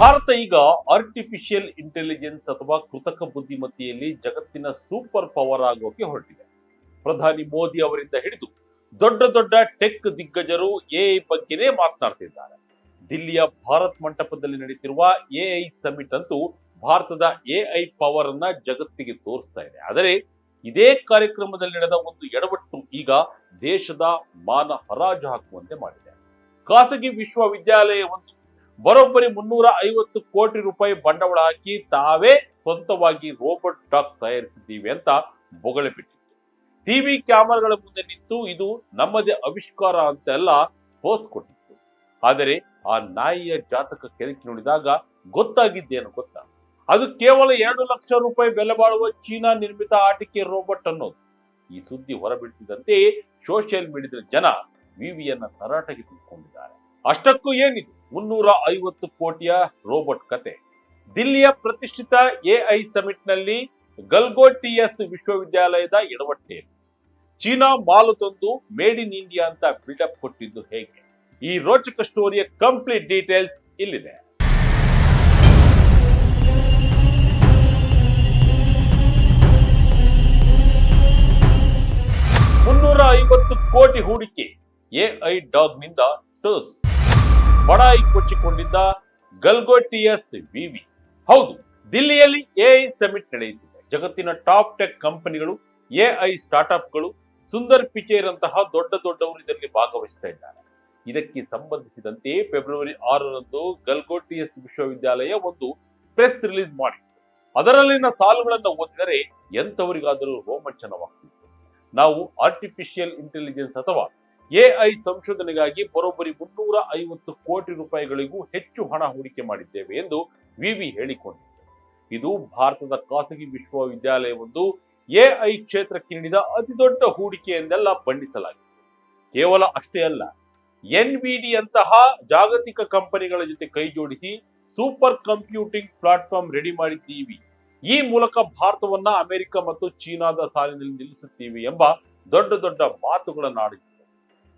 ಭಾರತ ಈಗ artificial intelligence ಅಥವಾ ಕೃತಕ ಬುದ್ಧಿಮತ್ತೆಯಲ್ಲಿ ಜಗತ್ತಿನ ಸೂಪರ್ ಪವರ್ ಆಗೋಕೆ ಹೊರಟಿದೆ. ಪ್ರಧಾನಿ ಮೋದಿ ಅವರಿಂದ ಹಿಡಿದು ದೊಡ್ಡ ದೊಡ್ಡ ಟೆಕ್ ದಿಗ್ಗಜರು ಎಐ ಬಗ್ಗೆನೇ ಮಾತನಾಡ್ತಿದ್ದಾರೆ. ದಿಲ್ಲಿಯ ಭಾರತ್ ಮಂಟಪದಲ್ಲಿ ನಡೀತಿರುವ ಎಐ ಸಮಿಟ್ ಅಂತೂ ಭಾರತದ ಎಐ ಪವರ್ ಅನ್ನ ಜಗತ್ತಿಗೆ ತೋರಿಸ್ತಾ ಇದೆ. ಆದರೆ ಇದೇ ಕಾರ್ಯಕ್ರಮದಲ್ಲಿ ನಡೆದ ಒಂದು ಎಡವಟ್ಟು ಈಗ ದೇಶದ ಮಾನ ಹರಾಜು ಹಾಕುವಂತೆ ಮಾಡಿದೆ. ಖಾಸಗಿ ವಿಶ್ವವಿದ್ಯಾಲಯವೊಂದು ಬರೋಬ್ಬರಿ 350 ಕೋಟಿ ರೂಪಾಯಿ ಬಂಡವಾಳ ಹಾಕಿ ತಾವೇ ಸ್ವಂತವಾಗಿ ರೋಬೋಟ್ ಡಾಗ್ ತಯಾರಿಸಿದ್ದೀವಿ ಅಂತ ಬೊಗಳೆ ಬಿಟ್ಟಿತ್ತು. ಟಿವಿ ಕ್ಯಾಮರಾಗಳ ಮುಂದೆ ನಿಂತು ಇದು ನಮ್ಮದೇ ಆವಿಷ್ಕಾರ ಅಂತೆಲ್ಲ ಪೋಸ್ಟ್ ಕೊಟ್ಟಿತ್ತು. ಆದರೆ ಆ ನಾಯಿಯ ಜಾತಕ ಕೆದಕಿ ನೋಡಿದಾಗ ಗೊತ್ತಾಗಿದ್ದೇನು ಗೊತ್ತಾ? ಅದು ಕೇವಲ 2 ಲಕ್ಷ ರೂಪಾಯಿ ಬೆಲೆ ಬಾಳುವ ಚೀನಾ ನಿರ್ಮಿತ ಆಟಿಕೆ ರೋಬೋಟ್ ಅನ್ನೋದು. ಈ ಸುದ್ದಿ ಹೊರಬಿಟ್ಟಿದ್ದಂತೆ ಸೋಷಿಯಲ್ ಮೀಡಿಯಾದ ಜನ ವಿವಿಯನ್ನ ತರಾಟೆಗೆ ತೆಗೆದುಕೊಂಡಿದ್ದಾರೆ. ಅಷ್ಟಕ್ಕೂ ಏನಿದು 350 ಕೋಟಿಯ ರೋಬೋಟ್ ಕತೆ? ದಿಲ್ಲಿಯ ಪ್ರತಿಷ್ಠಿತ ಎಐ ಸಮಿಟ್ ನಲ್ಲಿ ಗಲ್ಗೋಟಿಯಸ್ ವಿಶ್ವವಿದ್ಯಾಲಯದ ಎಡವಟ್ಟೇನು? ಚೀನಾ ಮಾಲು ತಂದು ಮೇಡ್ ಇನ್ ಇಂಡಿಯಾ ಅಂತ ಬಿಲ್ಡಪ್ ಕೊಟ್ಟಿದ್ದು ಹೇಗೆ? ಈ ರೋಚಕ ಸ್ಟೋರಿಯ ಕಂಪ್ಲೀಟ್ ಡೀಟೇಲ್ಸ್ ಇಲ್ಲಿದೆ. $350 ಕೋಟಿ ಹೂಡಿಕೆ ಎಐ ಡಾಗ್ ನಿಂದ ಟಸ್. ಬಡಾಯಿ ಕೊಚ್ಚಿಕೊಂಡಿದ್ದ ಗಲ್ಗೋಟಿಯಸ್ ವಿವಿ. ಹೌದು, ದಿಲ್ಲಿಯಲ್ಲಿ ಎಐ ಸಮಿಟ್ ನಡೆಯುತ್ತಿದೆ. ಜಗತ್ತಿನ ಟಾಪ್ ಟೆಕ್ ಕಂಪನಿಗಳು, ಎಐ ಸ್ಟಾರ್ಟ್ಅಪ್ಗಳು, ಸುಂದರ್ ಪಿಚೈರಂತಹ ದೊಡ್ಡ ದೊಡ್ಡವರು ಇದರಲ್ಲಿ ಭಾಗವಹಿಸ್ತಾ ಇದ್ದಾರೆ. ಇದಕ್ಕೆ ಸಂಬಂಧಿಸಿದಂತೆ ಫೆಬ್ರವರಿ 6ರಂದು ಗಲ್ಗೋಟಿಯಸ್ ವಿಶ್ವವಿದ್ಯಾಲಯ ಒಂದು ಪ್ರೆಸ್ ರಿಲೀಸ್ ಮಾಡಿತ್ತು. ಅದರಲ್ಲಿನ ಸಾಲುಗಳನ್ನು ಓದಿದರೆ ಎಂಥವರಿಗಾದರೂ ರೋಮಾಂಚನವಾಗ್ತಿತ್ತು. ನಾವು ಆರ್ಟಿಫಿಷಿಯಲ್ ಇಂಟೆಲಿಜೆನ್ಸ್ ಅಥವಾ ಎಐ ಸಂಶೋಧನೆಗಾಗಿ ಬರೋಬ್ಬರಿ 350 ಕೋಟಿ ರೂಪಾಯಿಗಳಿಗೂ ಹೆಚ್ಚು ಹಣ ಹೂಡಿಕೆ ಮಾಡಿದ್ದೇವೆ ಎಂದು ವಿವಿ ಹೇಳಿಕೊಂಡಿದೆ. ಇದು ಭಾರತದ ಖಾಸಗಿ ವಿಶ್ವವಿದ್ಯಾಲಯವೊಂದು ಎಐ ಕ್ಷೇತ್ರಕ್ಕೆ ನೀಡಿದ ಅತಿ ದೊಡ್ಡ ಹೂಡಿಕೆ ಎಂದೆಲ್ಲ ಬಣ್ಣಿಸಲಾಗಿದೆ. ಕೇವಲ ಅಷ್ಟೇ ಅಲ್ಲ, ಎನ್ವಿಡಿ ಅಂತಹ ಜಾಗತಿಕ ಕಂಪನಿಗಳ ಜೊತೆ ಕೈ ಜೋಡಿಸಿ ಸೂಪರ್ ಕಂಪ್ಯೂಟಿಂಗ್ ಪ್ಲಾಟ್ಫಾರ್ಮ್ ರೆಡಿ ಮಾಡಿದ್ದೀವಿ. ಈ ಮೂಲಕ ಭಾರತವನ್ನ ಅಮೆರಿಕ ಮತ್ತು ಚೀನಾದ ಸಾಲಿನಲ್ಲಿ ನಿಲ್ಲಿಸುತ್ತೀವಿ ಎಂಬ ದೊಡ್ಡ ದೊಡ್ಡ ಮಾತುಗಳನ್ನಾಡಿದೆ.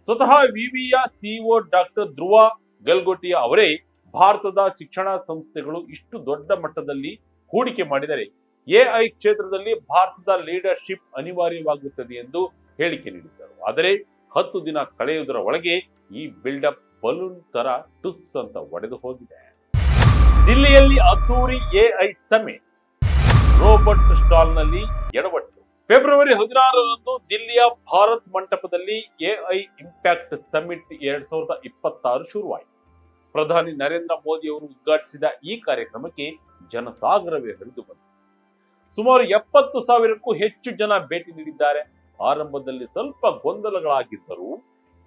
ಸ್ವತಃ ವಿವಿಯ ಸಿಇಒ ಡಾಕ್ಟರ್ ಧ್ರುವ ಗಲ್ಗೋಟಿಯಾ ಅವರೇ ಭಾರತದ ಶಿಕ್ಷಣ ಸಂಸ್ಥೆಗಳು ಇಷ್ಟು ದೊಡ್ಡ ಮಟ್ಟದಲ್ಲಿ ಹೂಡಿಕೆ ಮಾಡಿದರೆ ಎಐ ಕ್ಷೇತ್ರದಲ್ಲಿ ಭಾರತದ ಲೀಡರ್ಶಿಪ್ ಅನಿವಾರ್ಯವಾಗುತ್ತದೆ ಎಂದು ಹೇಳಿಕೆ ನೀಡಿದ್ದರು. ಆದರೆ 10 ದಿನ ಕಳೆಯುವುದರ ಒಳಗೆ ಈ ಬಿಲ್ಡಪ್ ಬಲೂನ್ ತರ ಟುಸ್ ಅಂತ ಒಡೆದು ಹೋಗಿದೆ. ದಿಲ್ಲಿಯಲ್ಲಿ ಅದ್ದೂರಿ ಎಐ ಸಮಿಟ್, ರೋಬೋಟ್ ಸ್ಟಾಲ್ ನಲ್ಲಿ ಎಡವಟ್ಟು. ಫೆಬ್ರವರಿ 16ರಂದು ದಿಲ್ಲಿಯ ಭಾರತ್ ಮಂಟಪದಲ್ಲಿ ಎಐ ಇಂಪ್ಯಾಕ್ಟ್ ಸಮಿಟ್ 2026 ಶುರುವಾಯಿತು. ಪ್ರಧಾನಿ ನರೇಂದ್ರ ಮೋದಿ ಅವರು ಉದ್ಘಾಟಿಸಿದ ಈ ಕಾರ್ಯಕ್ರಮಕ್ಕೆ ಜನಸಾಗರವೇ ಹರಿದು ಬಂತು. ಸುಮಾರು 70,000ಕ್ಕೂ ಹೆಚ್ಚು ಜನ ಭೇಟಿ ನೀಡಿದ್ದಾರೆ. ಆರಂಭದಲ್ಲಿ ಸ್ವಲ್ಪ ಗೊಂದಲಗಳಾಗಿದ್ದರೂ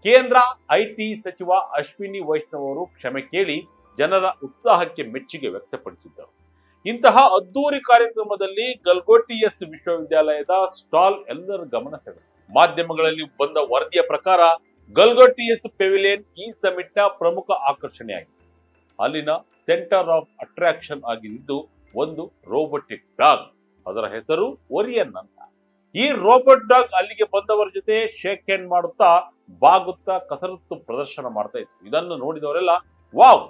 ಕೇಂದ್ರ ಐಟಿ ಸಚಿವ ಅಶ್ವಿನಿ ವೈಷ್ಣವ್ ಅವರು ಕ್ಷಮೆ ಕೇಳಿ ಜನರ ಉತ್ಸಾಹಕ್ಕೆ ಮೆಚ್ಚುಗೆ ವ್ಯಕ್ತಪಡಿಸಿದ್ದರು. ಇಂತಹ ಅದ್ದೂರಿ ಕಾರ್ಯಕ್ರಮದಲ್ಲಿ ಗಲ್ಗೋಟಿಯಸ್ ವಿಶ್ವವಿದ್ಯಾಲಯದ ಸ್ಟಾಲ್ ಎಲ್ಲರ ಗಮನ ಸೆಳೆಯಿತು. ಮಾಧ್ಯಮಗಳಲ್ಲಿ ಬಂದ ವರದಿಯ ಪ್ರಕಾರ ಗಲ್ಗೋಟಿಯಸ್ ಪೆವಿಲಿಯನ್ ಈ ಸಮಿಟ್ ನ ಪ್ರಮುಖ ಆಕರ್ಷಣೆಯಾಗಿದೆ. ಅಲ್ಲಿನ ಸೆಂಟರ್ ಆಫ್ ಅಟ್ರಾಕ್ಷನ್ ಆಗಿದ್ದು ಒಂದು ರೋಬೋಟಿಕ್ ಡಾಗ್. ಅದರ ಹೆಸರು ಒರಿಯನ್ ಅಂತ. ಈ ರೋಬೋಟ್ ಡಾಗ್ ಅಲ್ಲಿಗೆ ಬಂದವರ ಜೊತೆ ಶೇಕ್ ಹ್ಯಾಂಡ್ ಮಾಡುತ್ತಾ, ಬಾಗುತ್ತಾ, ಕಸರತ್ತು ಪ್ರದರ್ಶನ ಮಾಡ್ತಾ ಇತ್ತು. ಇದನ್ನು ನೋಡಿದವರೆಲ್ಲ ವಾವ್,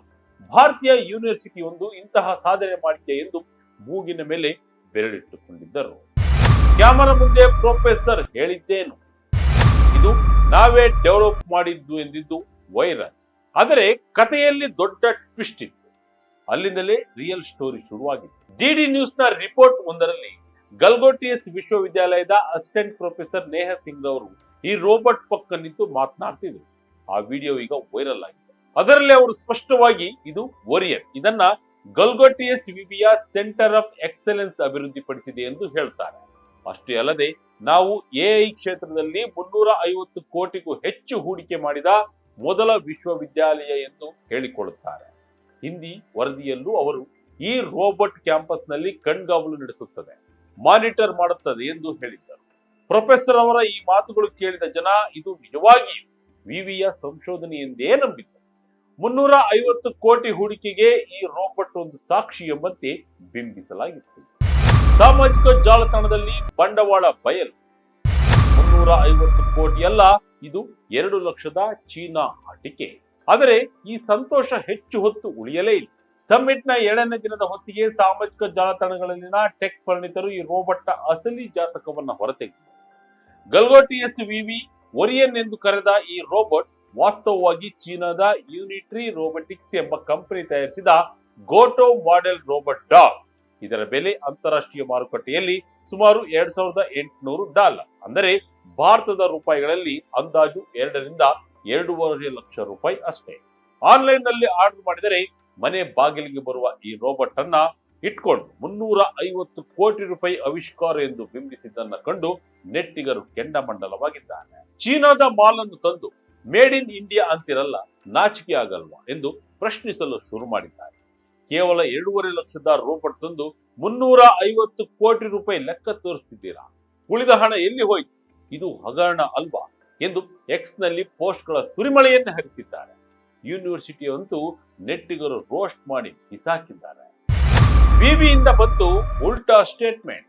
ಭಾರತೀಯ ಯೂನಿವರ್ಸಿಟಿ ಒಂದು ಇಂತಹ ಸಾಧನೆ ಮಾಡಿದೆ ಎಂದು ಮೂಗಿನ ಮೇಲೆ ಬೆರಳಿಟ್ಟುಕೊಂಡಿದ್ದರು. ಕ್ಯಾಮರಾ ಮುಂದೆ ಪ್ರೊಫೆಸರ್ ಹೇಳಿದ್ದೇನು, ಇದು ನಾವೇ ಡೆವಲಪ್ ಮಾಡಿದ್ದು ಎಂದಿದ್ದು ವೈರಲ್. ಆದರೆ ಕಥೆಯಲ್ಲಿ ದೊಡ್ಡ ಟ್ವಿಸ್ಟ್ ಇತ್ತು. ಅಲ್ಲಿಂದಲೇ ರಿಯಲ್ ಸ್ಟೋರಿ ಶುರುವಾಗಿತ್ತು. ಡಿಡಿ ನ್ಯೂಸ್ ನ ರಿಪೋರ್ಟ್ ಒಂದರಲ್ಲಿ ಗಲ್ಗೋಟಿಯಸ್ ವಿಶ್ವವಿದ್ಯಾಲಯದ ಅಸಿಸ್ಟೆಂಟ್ ಪ್ರೊಫೆಸರ್ ನೇಹ ಸಿಂಗ್ ಅವರು ಈ ರೋಬೋಟ್ ಪಕ್ಕ ನಿಂತು ಮಾತನಾಡ್ತಿದ್ರು. ಆ ವಿಡಿಯೋ ಈಗ ವೈರಲ್ ಆಗಿದೆ. ಅದರಲ್ಲಿ ಅವರು ಸ್ಪಷ್ಟವಾಗಿ ಇದು ಒರಿಯನ್, ಇದನ್ನ ಗಲ್ಗೋಟಿಯಸ್ ವಿವಿಯ ಸೆಂಟರ್ ಆಫ್ ಎಕ್ಸಲೆನ್ಸ್ ಅಭಿವೃದ್ಧಿಪಡಿಸಿದೆ ಎಂದು ಹೇಳ್ತಾರೆ. ಅಷ್ಟೇ ಅಲ್ಲದೆ ನಾವು ಎಐ ಕ್ಷೇತ್ರದಲ್ಲಿ 350 ಕೋಟಿಗೂ ಹೆಚ್ಚು ಹೂಡಿಕೆ ಮಾಡಿದ ಮೊದಲ ವಿಶ್ವವಿದ್ಯಾಲಯ ಎಂದು ಹೇಳಿಕೊಳ್ಳುತ್ತಾರೆ. ಹಿಂದಿ ವರದಿಯಲ್ಲೂ ಅವರು ಈ ರೋಬೋಟ್ ಕ್ಯಾಂಪಸ್ ನಲ್ಲಿ ಕಣ್ಗಾವಲು ನಡೆಸುತ್ತದೆ, ಮಾನಿಟರ್ ಮಾಡುತ್ತದೆ ಎಂದು ಹೇಳಿದ್ದರು. ಪ್ರೊಫೆಸರ್ ಅವರ ಈ ಮಾತುಗಳು ಕೇಳಿದ ಜನ ಇದು ನಿಜವಾಗಿಯೂ ವಿವಿಯ ಸಂಶೋಧನೆ ಎಂದೇ ನಂಬಿದ್ದರು. 350 ಕೋಟಿ ಹೂಡಿಕೆಗೆ ಈ ರೋಬೋಟ್ ಒಂದು ಸಾಕ್ಷಿ ಎಂಬಂತೆ ಬಿಂಬಿಸಲಾಗಿತ್ತು. ಸಾಮಾಜಿಕ ಜಾಲತಾಣದಲ್ಲಿ ಬಂಡವಾಳ ಬಯಲು. 350 ಕೋಟಿ ಅಲ್ಲ, ಇದು 2 ಲಕ್ಷದ ಚೀನಾ ಆಟಿಕೆ. ಆದರೆ ಈ ಸಂತೋಷ ಹೆಚ್ಚು ಹೊತ್ತು ಉಳಿಯಲೇ ಇಲ್ಲ. ಸಮ್ಮಿಟ್ನ 2ನೇ ದಿನದ ಹೊತ್ತಿಗೆ ಸಾಮಾಜಿಕ ಜಾಲತಾಣಗಳಲ್ಲಿನ ಟೆಕ್ ಪರಿಣಿತರು ಈ ರೋಬೋಟ್ನ ಅಸಲಿ ಜಾತಕವನ್ನು ಹೊರತೆಗೆದರು. ಗಲ್ಗೋ TS-VV ಒರಿಯನ್ ಎಂದು ಕರೆದ ಈ ರೋಬೋಟ್ ವಾಸ್ತವವಾಗಿ ಚೀನಾದ ಯೂನಿಟ್ರಿ ರೋಬೋಟಿಕ್ಸ್ ಎಂಬ ಕಂಪನಿ ತಯಾರಿಸಿದ ಗೋಟೋ ಮಾಡೆಲ್ ರೋಬೋಟ್ ಡಾಗ್. ಇದರ ಬೆಲೆ ಅಂತಾರಾಷ್ಟ್ರೀಯ ಮಾರುಕಟ್ಟೆಯಲ್ಲಿ ಸುಮಾರು $2,800, ಅಂದರೆ ಭಾರತದ ರೂಪಾಯಿಗಳಲ್ಲಿ ಅಂದಾಜು 2 ರಿಂದ 2.5 ಲಕ್ಷ ರೂಪಾಯಿ ಅಷ್ಟೇ. ಆನ್ಲೈನ್ ನಲ್ಲಿ ಆರ್ಡರ್ ಮಾಡಿದರೆ ಮನೆ ಬಾಗಿಲಿಗೆ ಬರುವ ಈ ರೋಬೋಟ್ ಅನ್ನ ಇಟ್ಕೊಂಡು 350 ಕೋಟಿ ರೂಪಾಯಿ ಆವಿಷ್ಕಾರ ಎಂದು ಬಿಂಬಿಸಿದ್ದನ್ನ ಕಂಡು ನೆಟ್ಟಿಗರು ಕೆಂಡಮಂಡಲವಾಗಿದ್ದಾರೆ. ಚೀನಾದ ಮಾಲ್ ಅನ್ನು ತಂದು ಮೇಡ್ ಇನ್ ಇಂಡಿಯಾ ಅಂತಿರಲ್ಲ, ನಾಚಿಕೆ ಆಗಲ್ವಾ ಎಂದು ಪ್ರಶ್ನಿಸಲು ಶುರು ಮಾಡಿದ್ದಾರೆ. ಕೇವಲ 2.5 ಲಕ್ಷದ ರೋಬೋಟ್ ತಂದು 350 ಕೋಟಿ ರೂಪಾಯಿ ಲೆಕ್ಕ ತೋರಿಸ್ತಿದ್ದೀರಾ? ಉಳಿದ ಹಣ ಎಲ್ಲಿ ಹೋಯ್ತು? ಇದು ಹಗರಣ ಅಲ್ವಾ ಎಂದು ಎಕ್ಸ್ ನಲ್ಲಿ ಪೋಸ್ಟ್ಗಳ ಸುರಿಮಳೆಯನ್ನೇ ಹರಿಸಿದ್ದಾರೆ. ಯೂನಿವರ್ಸಿಟಿಯಂತೂ ನೆಟ್ಟಿಗರು ರೋಸ್ಟ್ ಮಾಡಿ ಬಿಸಾಕಿದ್ದಾರೆ. ವಿವಿಯಿಂದ ಬಂತು ಉಲ್ಟಾ ಸ್ಟೇಟ್ಮೆಂಟ್,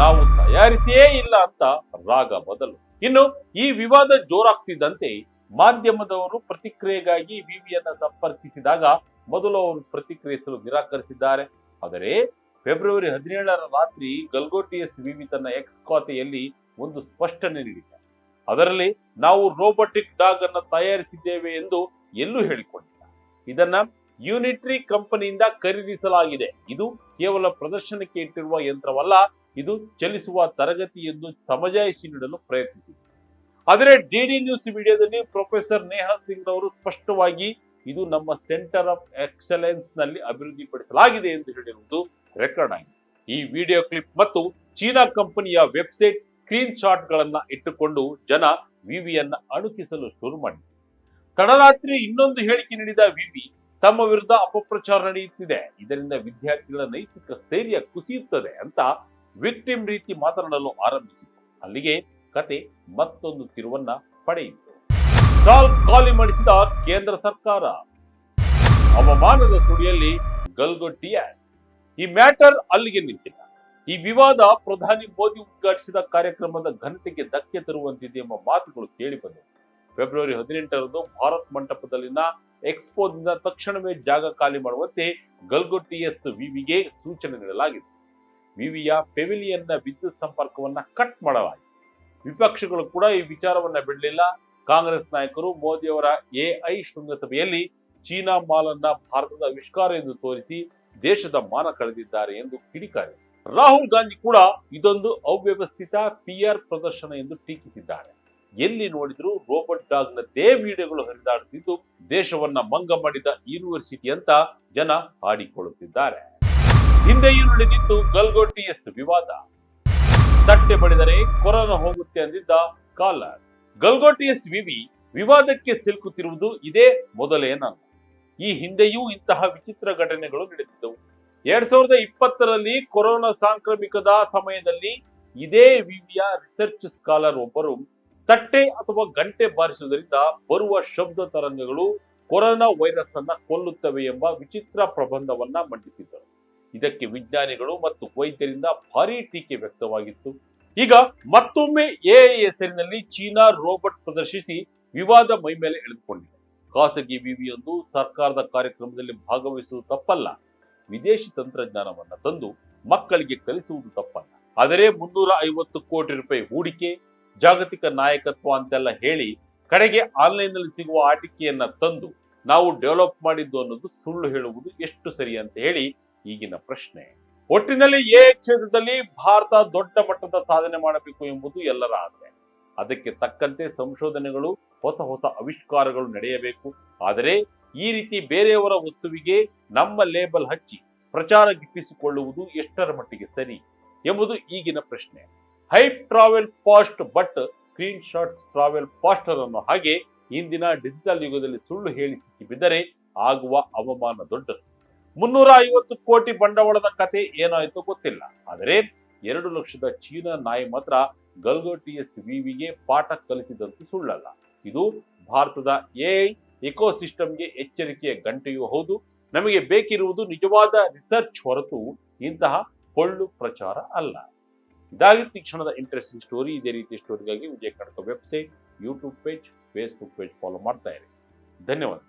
ನಾವು ತಯಾರಿಸಿಯೇ ಇಲ್ಲ ಅಂತ ರಾಗ ಬದಲು. ಇನ್ನು ಈ ವಿವಾದ ಜೋರಾಗ್ತಿದ್ದಂತೆ ಮಾಧ್ಯಮದವರು ಪ್ರತಿಕ್ರಿಯೆಗಾಗಿ ವಿವಿಯನ್ನ ಸಂಪರ್ಕಿಸಿದಾಗ ಮೊದಲು ಅವರು ಪ್ರತಿಕ್ರಿಯಿಸಲು ನಿರಾಕರಿಸಿದ್ದಾರೆ. ಆದರೆ ಫೆಬ್ರವರಿ 17ರ ರಾತ್ರಿ ಗಲ್ಗೋ TS-VV ತನ್ನ ಎಕ್ಸ್ ಖಾತೆಯಲ್ಲಿ ಒಂದು ಸ್ಪಷ್ಟನೆ ನೀಡಿದೆ. ಅದರಲ್ಲಿ ನಾವು ರೋಬೋಟಿಕ್ ಡಾಗ್ ಅನ್ನು ತಯಾರಿಸಿದ್ದೇವೆ ಎಂದು ಎಲ್ಲೂ ಹೇಳಿಕೊಂಡಿಲ್ಲ. ಇದನ್ನ ಯೂನಿಟ್ರಿ ಕಂಪನಿಯಿಂದ ಖರೀದಿಸಲಾಗಿದೆ. ಇದು ಕೇವಲ ಪ್ರದರ್ಶನಕ್ಕೆ ಇಟ್ಟಿರುವ ಯಂತ್ರವಲ್ಲ, ಇದು ಚಲಿಸುವ ತರಗತಿ ಎಂದು ಸಮಜಾಯಿಷಿ ನೀಡಲು ಪ್ರಯತ್ನಿಸಿದೆ. ಆದರೆ ಡಿಡಿ ನ್ಯೂಸ್ ವಿಡಿಯೋದಲ್ಲಿ ಪ್ರೊಫೆಸರ್ ನೇಹಾ ಸಿಂಗ್ ಅವರು ಸ್ಪಷ್ಟವಾಗಿ ಇದು ನಮ್ಮ ಸೆಂಟರ್ ಆಫ್ ಎಕ್ಸಲೆನ್ಸ್ ನಲ್ಲಿ ಅಭಿವೃದ್ಧಿಪಡಿಸಲಾಗಿದೆ ಎಂದು ಹೇಳಿರುವುದು ರೆಕಾರ್ಡ್ ಆಗಿದೆ. ಈ ವಿಡಿಯೋ ಕ್ಲಿಪ್ ಮತ್ತು ಚೀನಾ ಕಂಪನಿಯ ವೆಬ್ಸೈಟ್ ಸ್ಕ್ರೀನ್ ಶಾಟ್ ಗಳನ್ನ ಇಟ್ಟುಕೊಂಡು ಜನ ವಿವಿಯನ್ನ ಅಣುಕಿಸಲು ಶುರು ಮಾಡಿದರು. ತಡರಾತ್ರಿ ಇನ್ನೊಂದು ಹೇಳಿಕೆ ನೀಡಿದ ವಿವಿ ತಮ್ಮ ವಿರುದ್ಧ ಅಪಪ್ರಚಾರ ನಡೆಯುತ್ತಿದೆ, ಇದರಿಂದ ವಿದ್ಯಾರ್ಥಿಗಳ ನೈತಿಕ ಸ್ಥೈರ್ಯ ಕುಸಿಯುತ್ತದೆ ಅಂತ ವಿಕ್ಟಿಮ್ ರೀತಿ ಮಾತನಾಡಲು ಆರಂಭಿಸಿತು. ಅಲ್ಲಿಗೆ ಕತೆ ಮತ್ತೊಂದು ತಿರುವನ್ನ ಪಡೆಯಿತು. ಸ್ಟಾಲ್ ಖಾಲಿ ಮಾಡಿಸಿದ ಕೇಂದ್ರ ಸರ್ಕಾರ, ಅವಮಾನದ ಸುಳಿಯಲ್ಲಿ ಗಲ್ಗೋ TS. ಈ ಮ್ಯಾಟರ್ ಅಲ್ಲಿಗೆ ನಿಂತಿಲ್ಲ. ಈ ವಿವಾದ ಪ್ರಧಾನಿ ಮೋದಿ ಉದ್ಘಾಟಿಸಿದ ಕಾರ್ಯಕ್ರಮದ ಘನತೆಗೆ ಧಕ್ಕೆ ತರುವಂತಿದೆ ಎಂಬ ಮಾತುಗಳು ಕೇಳಿಬಂದವು. ಫೆಬ್ರವರಿ 18ರಂದು ಭಾರತ್ ಮಂಟಪದಲ್ಲಿನ ಎಕ್ಸ್ಪೋದಿಂದ ತಕ್ಷಣವೇ ಜಾಗ ಖಾಲಿ ಮಾಡುವಂತೆ ಗಲ್ಗೋ TS-VVಗೆ ಸೂಚನೆ ನೀಡಲಾಗಿದೆ. ವಿವಿಯ ಪೆವಿಲಿಯನ್ನ ವಿದ್ಯುತ್ ಸಂಪರ್ಕವನ್ನ ಕಟ್ ಮಾಡಲಾಗಿದೆ. ವಿಪಕ್ಷಗಳು ಕೂಡ ಈ ವಿಚಾರವನ್ನ ಬಿಡಲಿಲ್ಲ. ಕಾಂಗ್ರೆಸ್ ನಾಯಕರು ಮೋದಿಯವರ AI ಶೃಂಗಸಭೆಯಲ್ಲಿ ಚೀನಾ ಮಾಲ್ ಅನ್ನ ಭಾರತದ ಆವಿಷ್ಕಾರ ಎಂದು ತೋರಿಸಿ ದೇಶದ ಮಾನ ಕಳೆದಿದ್ದಾರೆ ಎಂದು ಕಿಡಿಕಾರಿದರು. ರಾಹುಲ್ ಗಾಂಧಿ ಕೂಡ ಇದೊಂದು ಅವ್ಯವಸ್ಥಿತ PR ಪ್ರದರ್ಶನ ಎಂದು ಟೀಕಿಸಿದ್ದಾರೆ. ಎಲ್ಲಿ ನೋಡಿದ್ರು ರೋಬೋಟ್ ಡಾಗ್ ನದ್ದೇ ವಿಡಿಯೋಗಳು ಹರಿದಾಡುತ್ತಿದ್ದು ದೇಶವನ್ನ ಮಂಗ ಮಾಡಿದ ಯೂನಿವರ್ಸಿಟಿ ಅಂತ ಜನ ಆಡಿಕೊಳ್ಳುತ್ತಿದ್ದಾರೆ. ಹಿಂದೆಯೂ ನಡೆದಿತ್ತು ಗಲ್ಗೋ TS ವಿವಾದ. ತಟ್ಟೆ ಬಡಿದರೆ ಕೊರೋನಾ ಹೋಗುತ್ತೆ ಅಂದಿದ್ದ ಸ್ಕಾಲರ್. ಗಲ್ಗೋ TS-VV ವಿವಾದಕ್ಕೆ ಸಿಲುಕುತ್ತಿರುವುದು ಇದೇ ಮೊದಲೇನಲ್ಲ. ಈ ಹಿಂದೆಯೂ ಇಂತಹ ವಿಚಿತ್ರ ಘಟನೆಗಳು ನಡೆದಿದ್ದವು. 2020ರಲ್ಲಿ ಕೊರೋನಾ ಸಾಂಕ್ರಾಮಿಕದ ಸಮಯದಲ್ಲಿ ಇದೇ ವಿವಿಯ ರಿಸರ್ಚ್ ಸ್ಕಾಲರ್ ಒಬ್ಬರು ತಟ್ಟೆ ಅಥವಾ ಗಂಟೆ ಬಾರಿಸುವುದರಿಂದ ಬರುವ ಶಬ್ದ ತರಂಗಗಳು ಕೊರೋನಾ ವೈರಸ್ ಅನ್ನ ಕೊಲ್ಲುತ್ತವೆ ಎಂಬ ವಿಚಿತ್ರ ಪ್ರಬಂಧವನ್ನ ಮಂಡಿಸಿದ್ದರು. ಇದಕ್ಕೆ ವಿಜ್ಞಾನಿಗಳು ಮತ್ತು ವೈದ್ಯರಿಂದ ಭಾರೀ ಟೀಕೆ ವ್ಯಕ್ತವಾಗಿತ್ತು. ಈಗ ಮತ್ತೊಮ್ಮೆ AI ಹೆಸರಿನಲ್ಲಿ ಚೀನಾ ರೋಬೋಟ್ ಪ್ರದರ್ಶಿಸಿ ವಿವಾದ ಮೈಮೇಲೆ ಎಳೆದುಕೊಂಡಿದೆ. ಖಾಸಗಿ ವಿವಿಯೊಂದು ಸರ್ಕಾರದ ಕಾರ್ಯಕ್ರಮದಲ್ಲಿ ಭಾಗವಹಿಸುವುದು ತಪ್ಪಲ್ಲ, ವಿದೇಶಿ ತಂತ್ರಜ್ಞಾನವನ್ನ ತಂದು ಮಕ್ಕಳಿಗೆ ಕಲಿಸುವುದು ತಪ್ಪಲ್ಲ. ಆದರೆ 350 ಕೋಟಿ ರೂಪಾಯಿ ಹೂಡಿಕೆ, ಜಾಗತಿಕ ನಾಯಕತ್ವ ಅಂತೆಲ್ಲ ಹೇಳಿ ಕಡೆಗೆ ಆನ್ಲೈನ್ ನಲ್ಲಿ ಸಿಗುವ ಆಟಿಕೆಯನ್ನ ತಂದು ನಾವು ಡೆವಲಪ್ ಮಾಡಿದ್ದು ಅನ್ನೋದು ಸುಳ್ಳು ಹೇಳುವುದು ಎಷ್ಟು ಸರಿ ಅಂತ ಹೇಳಿ ಈಗಿನ ಪ್ರಶ್ನೆ. ಒಟ್ಟಿನಲ್ಲಿ AI ಕ್ಷೇತ್ರದಲ್ಲಿ ಭಾರತ ದೊಡ್ಡ ಮಟ್ಟದ ಸಾಧನೆ ಮಾಡಬೇಕು ಎಂಬುದು ಎಲ್ಲರ ಆಸೆ. ಅದಕ್ಕೆ ತಕ್ಕಂತೆ ಸಂಶೋಧನೆಗಳು, ಹೊಸ ಹೊಸ ಆವಿಷ್ಕಾರಗಳು ನಡೆಯಬೇಕು. ಆದರೆ ಈ ರೀತಿ ಬೇರೆಯವರ ವಸ್ತುವಿಗೆ ನಮ್ಮ ಲೇಬಲ್ ಹಚ್ಚಿ ಪ್ರಚಾರ ಗಿಟ್ಟಿಸಿಕೊಳ್ಳುವುದು ಎಷ್ಟರ ಮಟ್ಟಿಗೆ ಸರಿ ಎಂಬುದು ಈಗಿನ ಪ್ರಶ್ನೆ. Hype travel fast but screen shots travel faster ಅನ್ನೋ ಹಾಗೆ ಇಂದಿನ ಡಿಜಿಟಲ್ ಯುಗದಲ್ಲಿ ಸುಳ್ಳು ಹೇಳಿ ಸಿಕ್ಕಿಬಿದ್ದರೆ ಆಗುವ ಅವಮಾನ ದೊಡ್ಡದು. 350 ಕೋಟಿ ಬಂಡವಾಳದ ಕತೆ ಏನಾಯ್ತು ಗೊತ್ತಿಲ್ಲ. ಆದರೆ 2 ಲಕ್ಷದ ಚೀನಾ ನಾಯಿ ಮಾತ್ರ ಗಲ್ಗೋ TS-VVಗೆ ಪಾಠ ಕಲಿಸಿದಂತೂ ಸುಳ್ಳಲ್ಲ. ಇದು ಭಾರತದ AI ಎಕೋಸಿಸ್ಟಮ್ಗೆ ಎಚ್ಚರಿಕೆಯ ಗಂಟೆಯೂ ಹೌದು. ನಮಗೆ ಬೇಕಿರುವುದು ನಿಜವಾದ ರಿಸರ್ಚ್ ಹೊರತು ಇಂತಹ ಪೊಳ್ಳು ಪ್ರಚಾರ ಅಲ್ಲ. ಇದಾಗಿತ್ತು ಈ ಕ್ಷಣದ ಇಂಟ್ರೆಸ್ಟಿಂಗ್ ಸ್ಟೋರಿ. ಇದೇ ರೀತಿಯ ಸ್ಟೋರಿಗಾಗಿ Vijaya Karnataka website, YouTube page, Facebook page follow ಮಾಡ್ತಾ ಇರಿ. ಧನ್ಯವಾದ.